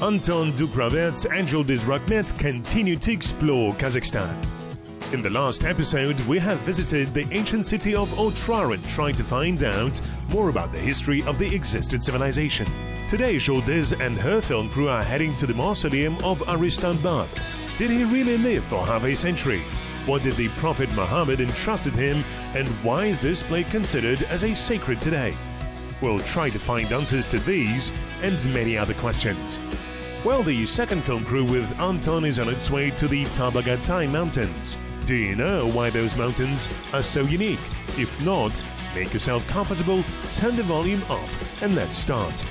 Anton Dukravets and Joldis Rakhmet continue to explore Kazakhstan. In the last episode, we have visited the ancient city of Otrar and tried to find out more about the history of the existing civilization. Today, Joldis and her film crew are heading to the Mausoleum of Arystan Bab. Did he really live for half a century? What did the Prophet Muhammad entrusted him, and why is this place considered as a sacred today? We'll try to find answers to these and many other questions. Well, the second film crew with Anton is on its way to the Tabagatai Mountains. Do you know why those mountains are so unique? If not, make yourself comfortable, turn the volume up, and let's start.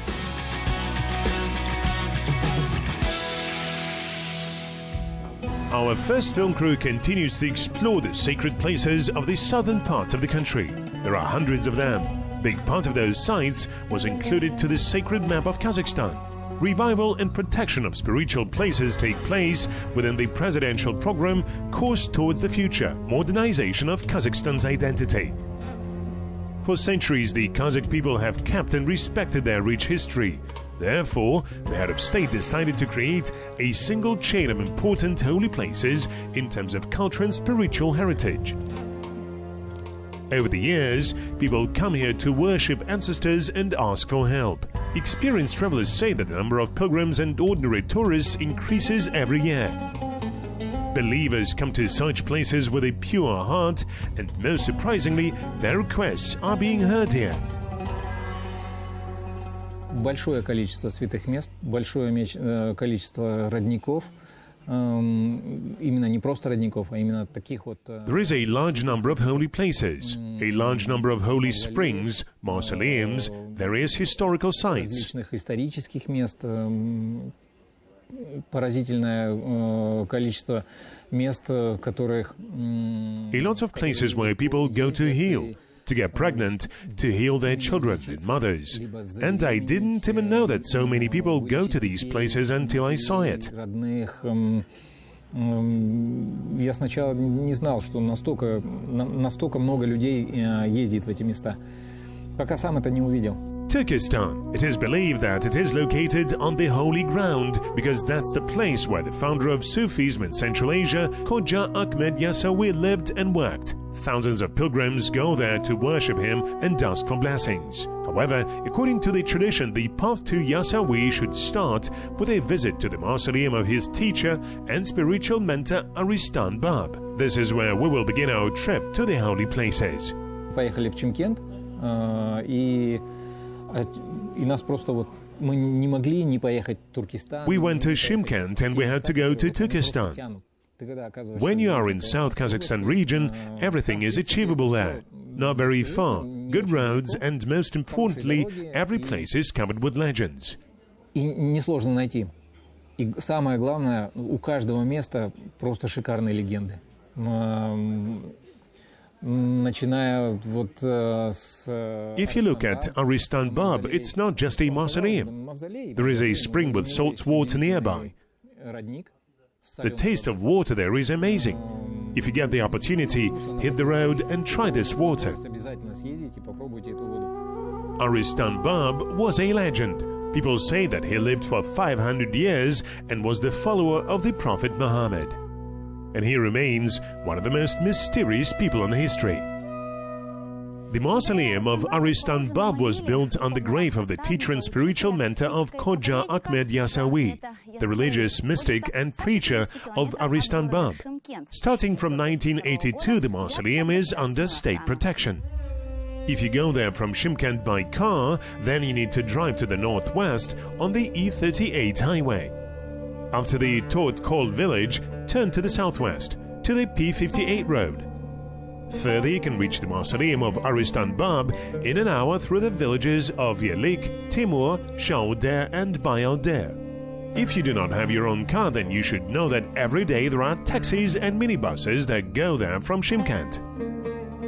Our first film crew continues to explore the sacred places of the southern part of the country. There are hundreds of them. Big part of those sites was included to the sacred map of Kazakhstan. Revival and protection of spiritual places take place within the presidential program Course Towards the Future, Modernization of Kazakhstan's Identity. For centuries, the Kazakh people have kept and respected their rich history. Therefore, the head of state decided to create a single chain of important holy places in terms of culture and spiritual heritage. Over the years, people come here to worship ancestors and ask for help. Experienced travelers say that the number of pilgrims and ordinary tourists increases every year. Believers come to such places with a pure heart, and most surprisingly, their requests are being heard here. Большое количество святых мест, большое количество родников. Именно не просто родников, а именно таких вот. There is a large number of holy places, a large number of holy springs, mausoleums, various historical sites. Различных исторических мест, поразительное количество мест, которых. A lot of places where people go to heal, to get pregnant, to heal their children and mothers. And I didn't even know that so many people go to these places until I saw it. Я сначала не знал, что настолько много людей ездит в эти места, пока сам это не увидел. Turkestan. It is believed that it is located on the holy ground because that's the place where the founder of Sufism in Central Asia, Khoja Ahmed Yasawi, lived and worked. Thousands of pilgrims go there to worship him and ask for blessings. However, according to the tradition, the path to Yasawi should start with a visit to the mausoleum of his teacher and spiritual mentor Arystan Bab. This is where we will begin our trip to the holy places. Поехали в Чимкент, и нас просто вот мы не могли не поехать в Туркестан. We went to Shymkent and we had to go to Turkestan. When you are in South Kazakhstan region, everything is achievable there. Not very far, good roads, and most importantly, every place is covered with legends. И несложно найти. И самое главное, у каждого места просто шикарные легенды. If you look at Arystan Bab, it's not just a mausoleum. There is a spring with salt water nearby. The taste of water there is amazing. If you get the opportunity, hit the road and try this water. Arystan Bab was a legend. People say that he lived for 500 years and was the follower of the Prophet Muhammad. And he remains one of the most mysterious people in history. The mausoleum of Arystan Bab was built on the grave of the teacher and spiritual mentor of Khoja Ahmed Yasawi, the religious mystic and preacher of Arystan Bab. Starting from 1982, the mausoleum is under state protection. If you go there from Shymkent by car, then you need to drive to the northwest on the E38 highway. After the Totkol village, turn to the southwest, to the P58 road. Further, you can reach the mausoleum of Arystan Bab in an hour through the villages of Yelik, Timur, Shaoder and Bayalder. If you do not have your own car, then you should know that every day there are taxis and minibuses that go there from Shymkent.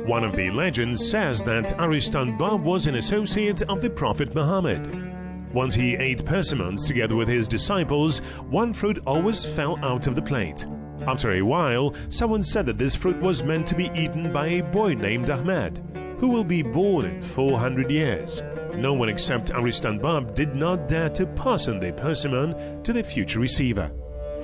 One of the legends says that Arystan Bab was an associate of the Prophet Muhammad. Once he ate persimmons together with his disciples, one fruit always fell out of the plate. After a while, someone said that this fruit was meant to be eaten by a boy named Ahmed, who will be born in 400 years. No one except Arystan Bab did not dare to pass on the persimmon to the future receiver.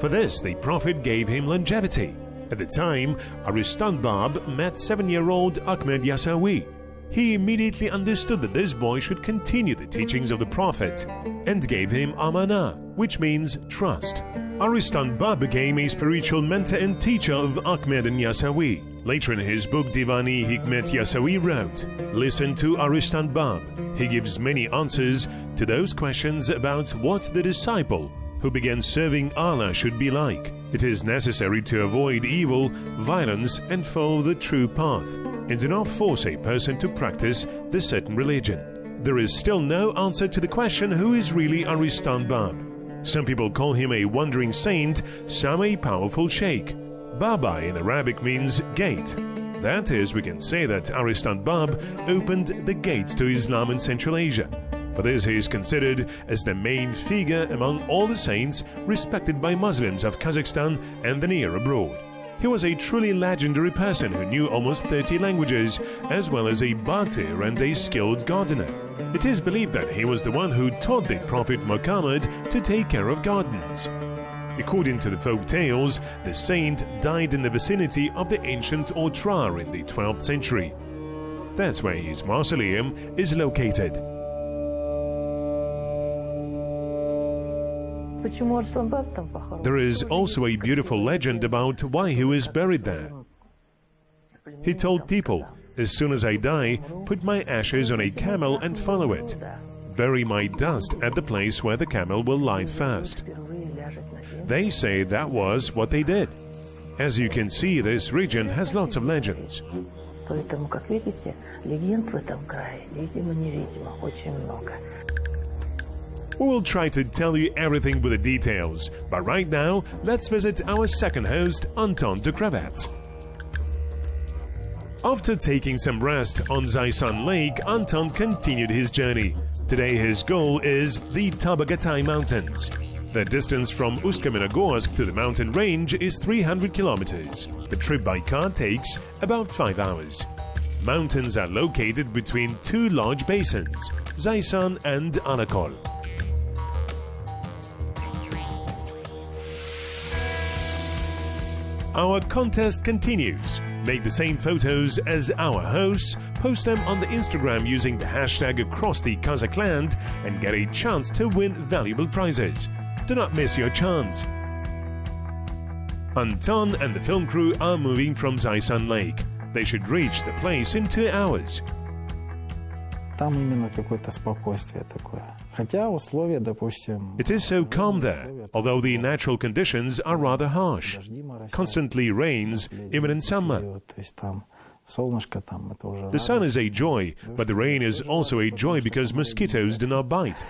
For this, the Prophet gave him longevity. At the time, Arystan Bab met 7-year-old Ahmed Yasawi. He immediately understood that this boy should continue the teachings of the Prophet and gave him amana, which means trust. Arystan Bab became a spiritual mentor and teacher of Ahmed and Yasawi. Later in his book Divani Hikmet Yasawi wrote, "Listen to Arystan Bab. He gives many answers to those questions about what the disciple who began serving Allah should be like. It is necessary to avoid evil, violence, and follow the true path, and do not force a person to practice the certain religion." There is still no answer to the question who is really Arystan Bab. Some people call him a wandering saint, some a powerful sheikh. Baba in Arabic means gate. That is, we can say that Arystan Bab opened the gates to Islam in Central Asia. For this, he is considered as the main figure among all the saints respected by Muslims of Kazakhstan and the near abroad. He was a truly legendary person who knew almost 30 languages, as well as a batir and a skilled gardener. It is believed that he was the one who taught the Prophet Muhammad to take care of gardens. According to the folk tales, the saint died in the vicinity of the ancient Otrar in the 12th century. That's where his mausoleum is located. There is also a beautiful legend about why he was buried there. He told people, "As soon as I die, put my ashes on a camel and follow it. Bury my dust at the place where the camel will lie first." They say that was what they did. As you can see, this region has lots of legends. We will try to tell you everything with the details, but right now, let's visit our second host, Untitled Chapter. After taking some rest on Zaysan Lake, Anton continued his journey. Today his goal is the Tabagatai Mountains. The distance from Ust-Kamenogorsk to the mountain range is 300 kilometers. The trip by car takes about 5 hours. Mountains are located between two large basins, Zaysan and Anakol. Our contest continues. Make the same photos as our hosts, post them on the Instagram using the hashtag across the Kazakh land, and get a chance to win valuable prizes. Do not miss your chance. Anton and the film crew are moving from Zaysan Lake. They should reach the place in 2 hours. Там именно какое-то спокойствие такое. Хотя условия, допустим... It is so calm there, although the natural conditions are rather harsh. Constantly rains, even in summer. The sun is a joy, but the rain is also a joy because mosquitoes do not bite.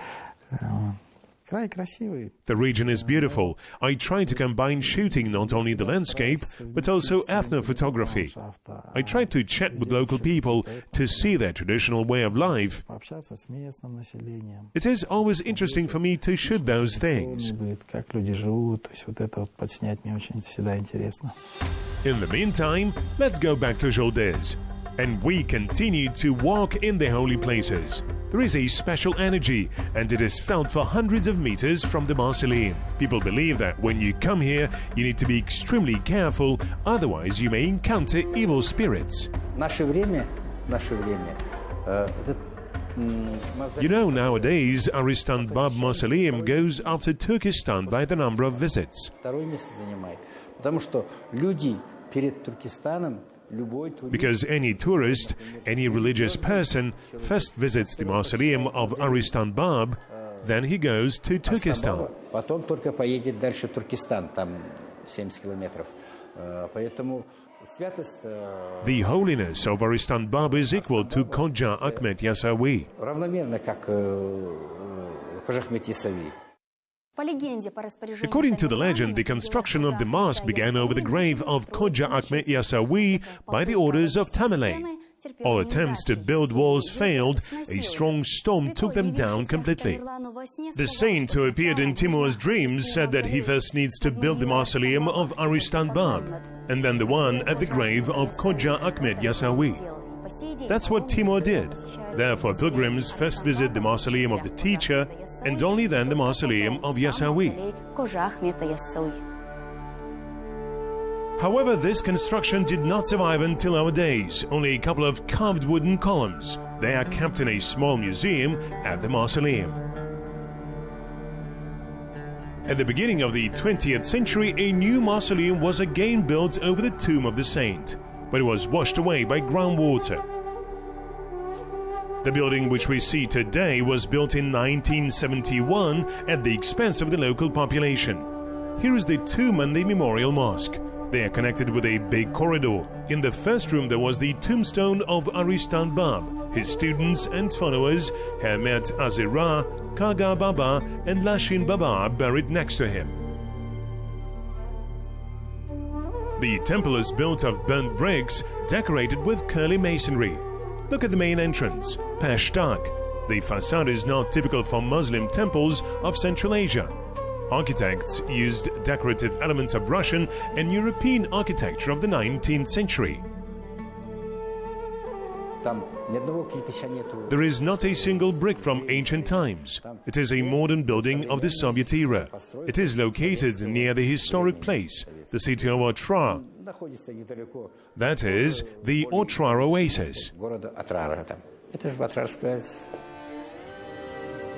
The region is beautiful. I try to combine shooting not only the landscape, but also ethnophotography. I try to chat with local people to see their traditional way of life. It is always interesting for me to shoot those things. In the meantime, let's go back to Joly. And we continue to walk in the holy places. There is a special energy, and it is felt for hundreds of meters from the Mausoleum. People believe that when you come here, you need to be extremely careful, otherwise you may encounter evil spirits. You know, nowadays, Arystan Bab Mausoleum goes after Turkestan by the number of visits. Because any tourist, any religious person, first visits the mausoleum of Arystan Bab, then he goes to Turkestan. The holiness of Arystan Bab is equal to Khodja Ahmed Yasawi. According to the legend, the construction of the mosque began over the grave of Khodja Ahmed Yasawi by the orders of Tamerlane. All attempts to build walls failed. A strong storm took them down completely. The saint who appeared in Timur's dreams said that he first needs to build the mausoleum of Arystan Bab, and then the one at the grave of Khodja Ahmed Yasawi. That's what Timur did. Therefore, pilgrims first visit the Mausoleum of the Teacher and only then the Mausoleum of Yasawi. However, this construction did not survive until our days. Only a couple of carved wooden columns. They are kept in a small museum at the Mausoleum. At the beginning of the 20th century, a new mausoleum was again built over the tomb of the saint, but it was washed away by groundwater. The building which we see today was built in 1971 at the expense of the local population. Here is the tomb and the Memorial Mosque. They are connected with a big corridor. In the first room there was the tombstone of Arystan Bab. His students and followers, Hermet Azera, Kaga Baba and Lashin Baba, buried next to him. The temple is built of burnt bricks decorated with curly masonry. Look at the main entrance, Peshtak. The facade is not typical for Muslim temples of Central Asia. Architects used decorative elements of Russian and European architecture of the 19th century. There is not a single brick from ancient times. It is a modern building of the Soviet era. It is located near the historic place, the city of Otrar. That is, the Otrar Oasis.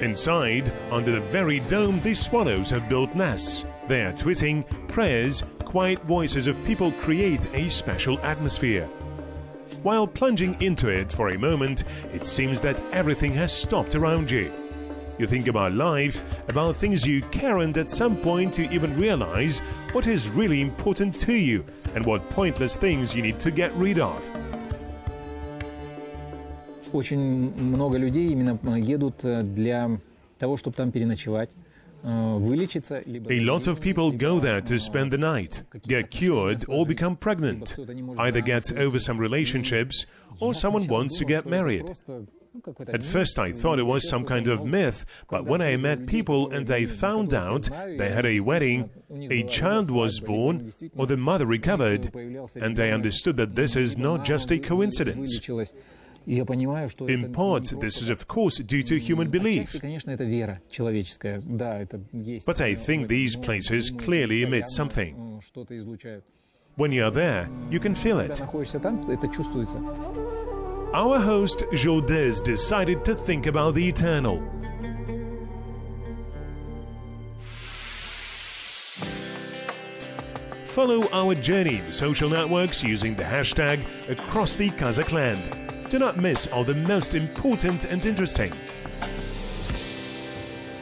Inside, under the very dome, the swallows have built nests. Their tweeting, prayers, quiet voices of people create a special atmosphere. While plunging into it for a moment, it seems that everything has stopped around you. You think about life, about things you care, and at some point you even realize what is really important to you and what pointless things you need to get rid of. Очень много людей именно едут для того, чтобы там переночевать, вылечиться. A lot of people go there to spend the night, get cured or become pregnant, either get over some relationships or someone wants to get married. At first I thought it was some kind of myth, but when I met people and I found out they had a wedding, a child was born or the mother recovered, and I understood that this is not just a coincidence. In part, this is of course due to human belief. But I think these places clearly emit something. When you are there, you can feel it. Our host, Joly, decided to think about the eternal. Follow our journey in the social networks using the hashtag across the Kazakh land. Do not miss all the most important and interesting.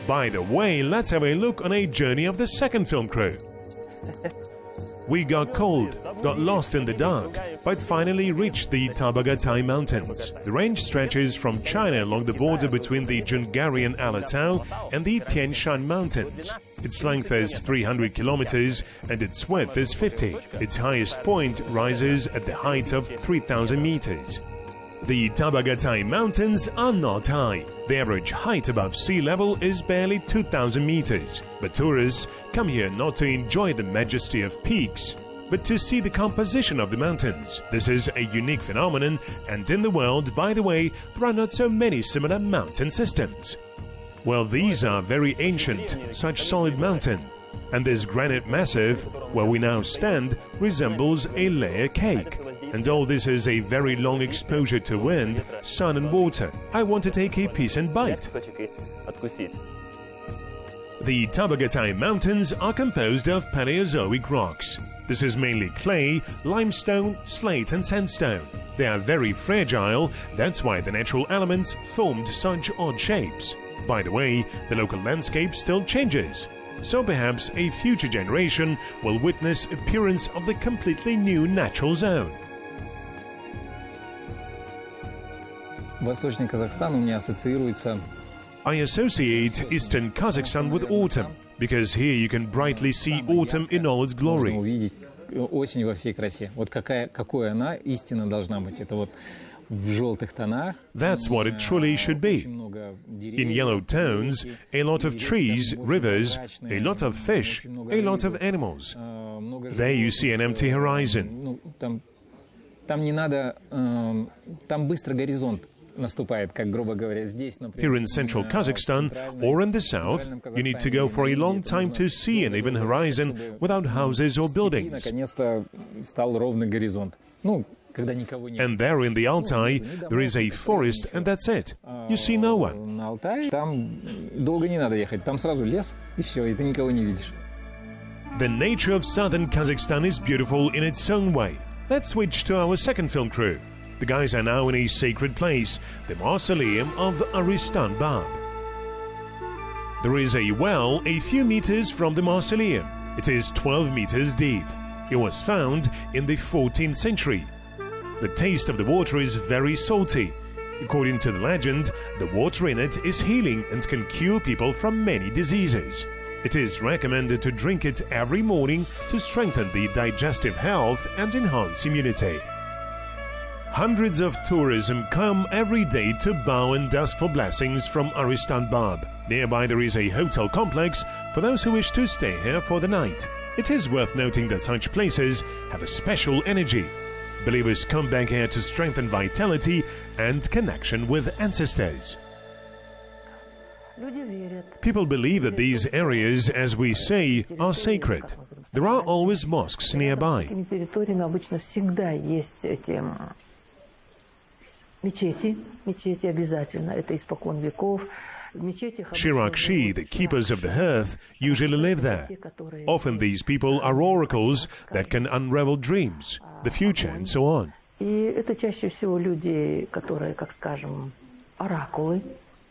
By the way, let's have a look on a journey of the second film crew. We got cold, got lost in the dark, but finally reached the Tabagatai Mountains. The range stretches from China along the border between the Jungarian Alatau and the Tian Shan Mountains. Its length is 300 kilometers and its width is 50. Its highest point rises at the height of 3,000 meters. The Tabagatai Mountains are not high. The average height above sea level is barely 2,000 meters. But tourists come here not to enjoy the majesty of peaks, but to see the composition of the mountains. This is a unique phenomenon, and in the world, by the way, there are not so many similar mountain systems. Well, these are very ancient, such solid mountain. And this granite massive, where we now stand, resembles a layer cake. And all this is a very long exposure to wind, sun and water. I want to take a piece and bite. The Tabagatai Mountains are composed of Paleozoic rocks. This is mainly clay, limestone, slate and sandstone. They are very fragile, that's why the natural elements formed such odd shapes. By the way, the local landscape still changes. So perhaps a future generation will witness appearance of the completely new natural zone. Восточный Казахстан у меня ассоциируется. I associate Eastern Kazakhstan with autumn, because here you can brightly see autumn in all its glory. Можно увидеть осень во всей красе. Вот какой она истинно должна быть. Это вот в желтых тонах. That's what it truly should be. In yellow tones, a lot of trees, rivers, a lot of fish, a lot of animals. There you see an empty horizon. Там не надо, там быстро горизонт наступает, как грубо говоря, здесь, например. Here in central Kazakhstan or in the south, you need to go for a long time to see an even horizon without houses or buildings. Наконец-то стал ровный горизонт. Ну, когда никого нет. And there in the Altai, there is a forest and that's it. You see no one. На Алтае там долго не надо ехать, там сразу лес и все, и ты никого не видишь. The nature of southern Kazakhstan is beautiful in its own way. Let's switch to our second film crew. The guys are now in a sacred place, the Mausoleum of Arystan Bab. There is a well a few meters from the mausoleum. It is 12 meters deep. It was found in the 14th century. The taste of the water is very salty. According to the legend, the water in it is healing and can cure people from many diseases. It is recommended to drink it every morning to strengthen the digestive health and enhance immunity. Hundreds of tourism come every day to bow and ask for blessings from Arystan Bab. Nearby there is a hotel complex for those who wish to stay here for the night. It is worth noting that such places have a special energy. Believers come back here to strengthen vitality and connection with ancestors. People believe that these areas, as we say, are sacred. There are always mosques nearby. Shirakshi, the keepers of the hearth, usually live there. Often these people are oracles that can unravel dreams, the future and so on. Это чаще всего люди, которые, как скажем, оракулы,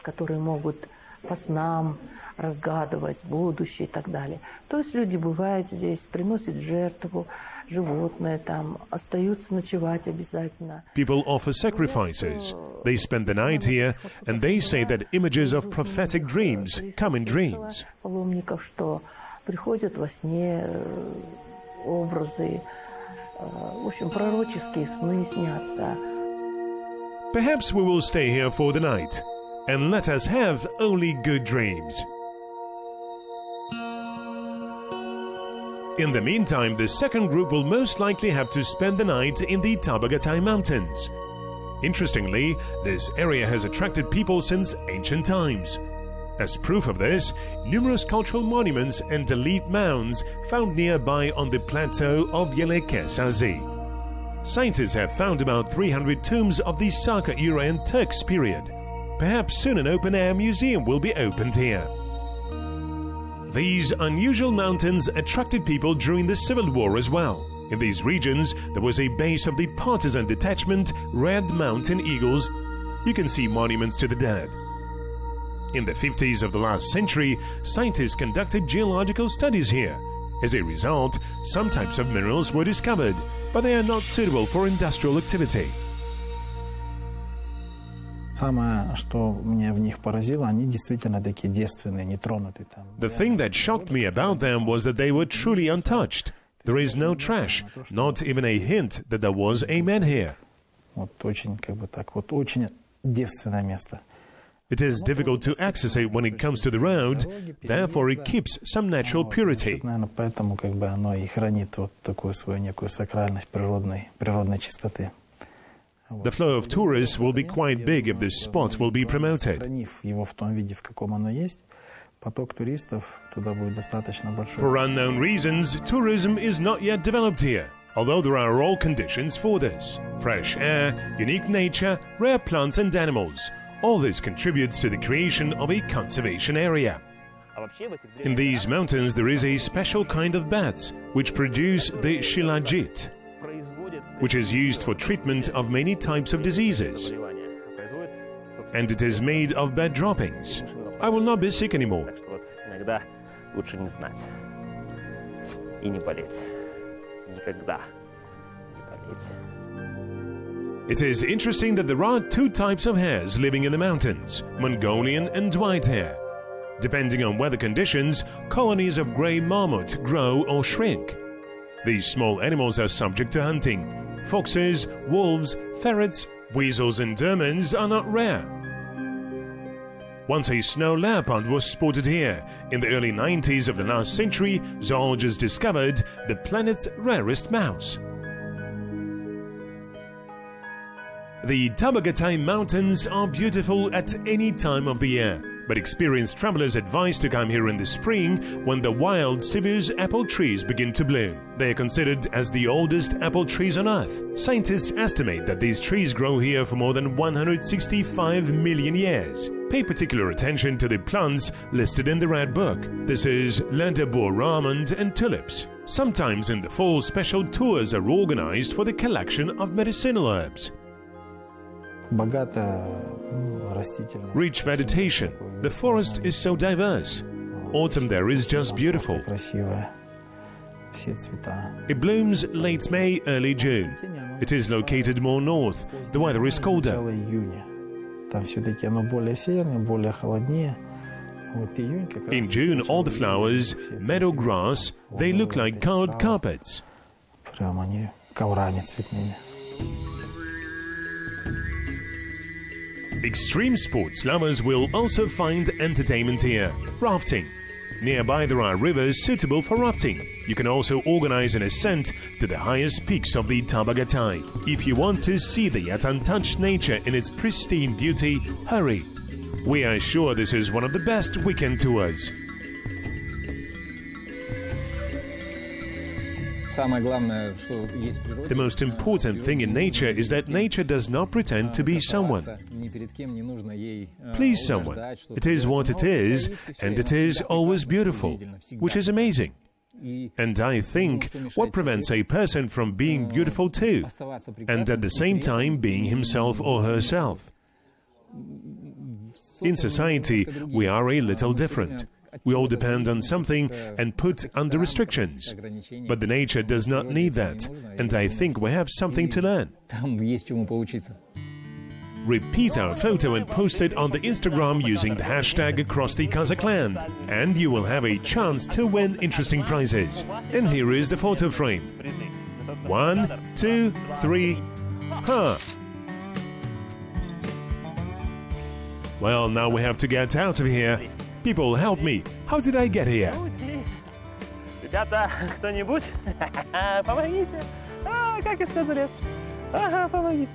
которые могут по снам разгадывать будущее и так далее. То есть люди бывают здесь, приносят жертву, животные там, остаются ночевать обязательно. People offer sacrifices. They spend the night here, and they say that images of prophetic dreams come in dreams. Паломников, что приходят во сне образы, в общем, пророческие сны снятся. Perhaps we will stay here for the night, and let us have only good dreams. In the meantime, the second group will most likely have to spend the night in the Tabagatai Mountains. Interestingly, this area has attracted people since ancient times. As proof of this, numerous cultural monuments and elite mounds found nearby on the plateau of Yeleke-Sazi. Scientists have found about 300 tombs of the Saka era and Turks period. Perhaps soon an open-air museum will be opened here. These unusual mountains attracted people during the Civil War as well. In these regions, there was a base of the partisan detachment, Red Mountain Eagles. You can see monuments to the dead. In the 50s of the last century, scientists conducted geological studies here. As a result, some types of minerals were discovered, but they are not suitable for industrial activity. Самое, что меня в них поразило, они действительно такие девственные, нетронутые там. The thing that shocked me about them was that they were truly untouched. There is no trash, not even a hint that there was a man here. Вот очень, как бы так, вот очень девственное место. It is difficult to access it when it comes to the road, therefore it keeps some natural purity. Наверное, поэтому как бы оно и хранит вот такую свою некую сакральность природной чистоты. The flow of tourists will be quite big if this spot will be promoted. Сохранив его в том виде, в каком оно есть, поток туристов туда будет достаточно большой. For unknown reasons, tourism is not yet developed here, although there are all conditions for this. Fresh air, unique nature, rare plants and animals. All this contributes to the creation of a conservation area. In these mountains there is a special kind of bats which produce the shilajit, which is used for treatment of many types of diseases. And it is made of bed droppings. I will not be sick anymore. It is interesting that there are two types of hares living in the mountains, Mongolian and white hair. Depending on weather conditions, colonies of grey marmot grow or shrink. These small animals are subject to hunting. Foxes, wolves, ferrets, weasels and ermines are not rare. Once a snow leopard was spotted here. In the early 90s of the last century, zoologists discovered the planet's rarest mouse. The Tabagatay Mountains are beautiful at any time of the year, but experienced travelers advise to come here in the spring when the wild citrus apple trees begin to bloom. They are considered as the oldest apple trees on Earth. Scientists estimate that these trees grow here for more than 165 million years. Pay particular attention to the plants listed in the Red Book. This is Landabur almond and tulips. Sometimes in the fall, special tours are organized for the collection of medicinal herbs. Rich vegetation. The forest is so diverse. Autumn there is just beautiful. It blooms late May, early June. It is located more north. The weather is colder. In June, all the flowers, meadow grass, they look like colored carpets. Extreme sports lovers will also find entertainment here. Rafting. Nearby there are rivers suitable for rafting. You can also organize an ascent to the highest peaks of the Tabagatay. If you want to see the yet untouched nature in its pristine beauty, hurry. We are sure this is one of the best weekend tours. The most important thing in nature is that nature does not pretend to be someone. Please someone. It is what it is, and it is always beautiful, which is amazing. And I think what prevents a person from being beautiful too, and at the same time being himself or herself? In society, we are a little different. We all depend on something and put under restrictions. But the nature does not need that, and I think we have something to learn. Repeat our photo and post it on the Instagram using the hashtag across the Kazakh land, and you will have a chance to win interesting prizes. And here is the photo frame. 1, 2, 3, Well, now we have to get out of here. People, help me. How did I get here? Ребята, кто-нибудь? Помогите. Как из залез? Ага, помогите.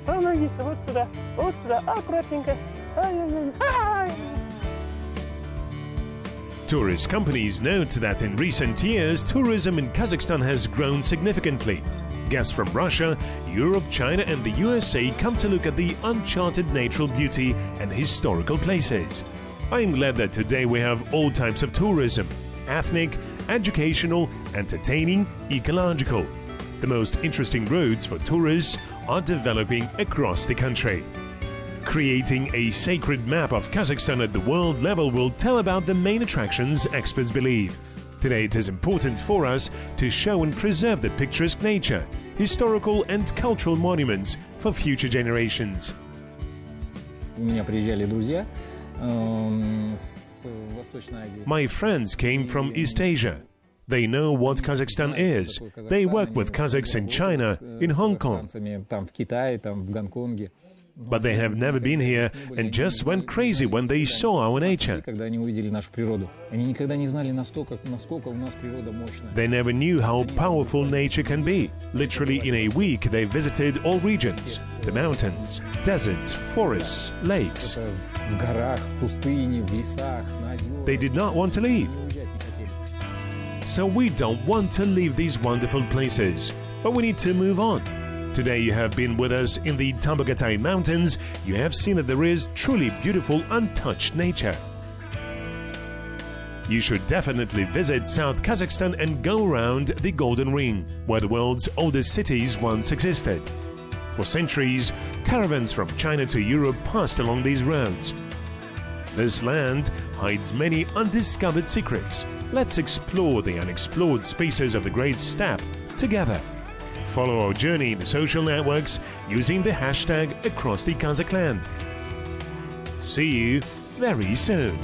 Помогите. Вот сюда. Вот сюда. Аккуратненько. Ай-яй-яй. Tourist companies note that in recent years, tourism in Kazakhstan has grown significantly. Guests from Russia, Europe, China and the USA come to look at the uncharted natural beauty and historical places. I am glad that today we have all types of tourism: ethnic, educational, entertaining, ecological. The most interesting routes for tourists are developing across the country. Creating a sacred map of Kazakhstan at the world level will tell about the main attractions experts believe. Today it is important for us to show and preserve the picturesque nature, historical and cultural monuments for future generations. My friends came from East Asia. They know what Kazakhstan is. They work with Kazakhs in China, in Hong Kong. But they have never been here and just went crazy when they saw our nature. They never knew how powerful nature can be. Literally in a week they visited all regions: the mountains, deserts, forests, lakes. They did not want to leave. So we don't want to leave these wonderful places, but we need to move on. Today you have been with us in the Tabagatay Mountains. You have seen that there is truly beautiful, untouched nature. You should definitely visit South Kazakhstan and go around the Golden Ring, where the world's oldest cities once existed. For centuries, caravans from China to Europe passed along these roads. This land hides many undiscovered secrets. Let's explore the unexplored spaces of the Great Steppe together. Follow our journey in the social networks using the hashtag across the Kazakh land. See you very soon.